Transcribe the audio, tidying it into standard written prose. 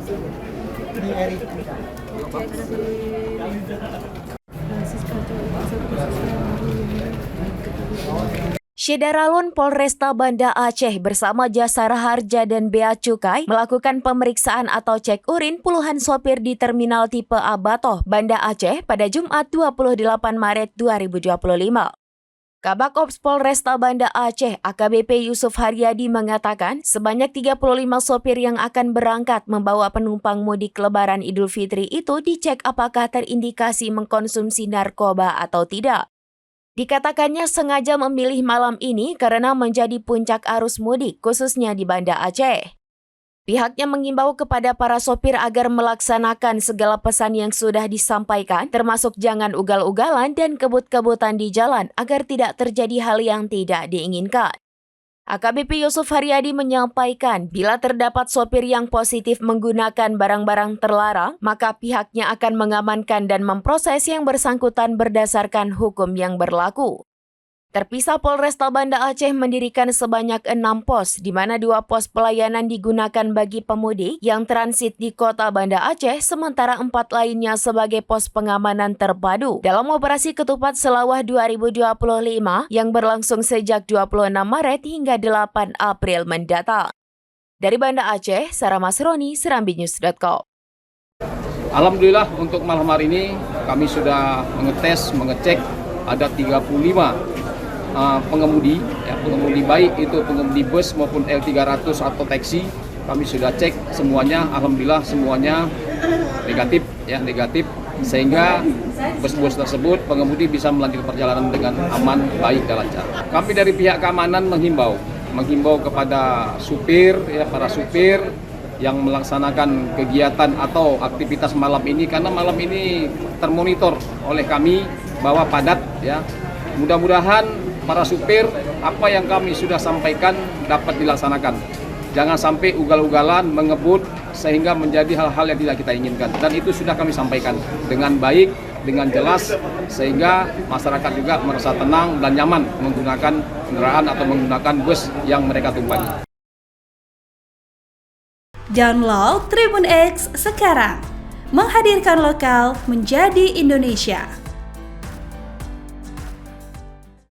Di Erik. Syederalun Polresta Banda Aceh bersama Jasara Harja dan Bea Cukai melakukan pemeriksaan atau cek urin puluhan sopir di Terminal Tipe A Batoh, Banda Aceh pada Jumat 28 Maret 2025. Kabak Ops Polresta Banda Aceh AKBP Yusuf Haryadi mengatakan sebanyak 35 sopir yang akan berangkat membawa penumpang mudik Lebaran Idul Fitri itu dicek apakah terindikasi mengkonsumsi narkoba atau tidak. Dikatakannya sengaja memilih malam ini karena menjadi puncak arus mudik, khususnya di Banda Aceh. Pihaknya mengimbau kepada para sopir agar melaksanakan segala pesan yang sudah disampaikan, termasuk jangan ugal-ugalan dan kebut-kebutan di jalan agar tidak terjadi hal yang tidak diinginkan. AKBP Yusuf Haryadi menyampaikan bila terdapat sopir yang positif menggunakan barang-barang terlarang, maka pihaknya akan mengamankan dan memproses yang bersangkutan berdasarkan hukum yang berlaku. Terpisah Polresta Banda Aceh mendirikan sebanyak 6 pos, di mana 2 pos pelayanan digunakan bagi pemudik yang transit di kota Banda Aceh, sementara 4 lainnya sebagai pos pengamanan terpadu dalam operasi Ketupat Selawah 2025 yang berlangsung sejak 26 Maret hingga 8 April mendatang. Dari Banda Aceh, Sarah Masroni, serambinews.com. Alhamdulillah untuk malam hari ini kami sudah mengecek ada 35 pengemudi baik itu pengemudi bus maupun L300 atau taksi. Kami sudah cek semuanya, alhamdulillah semuanya negatif sehingga bus-bus tersebut pengemudi bisa melanjutkan perjalanan dengan aman, baik dan lancar. Kami dari pihak keamanan menghimbau kepada supir para supir yang melaksanakan kegiatan atau aktivitas malam ini, karena malam ini termonitor oleh kami bahwa padat Mudah-mudahan para supir, apa yang kami sudah sampaikan dapat dilaksanakan. Jangan sampai ugal-ugalan, mengebut, sehingga menjadi hal-hal yang tidak kita inginkan. Dan itu sudah kami sampaikan dengan baik, dengan jelas, sehingga masyarakat juga merasa tenang dan nyaman menggunakan kendaraan atau menggunakan bus yang mereka tumpangi. Download Tribun X sekarang, menghadirkan lokal menjadi Indonesia.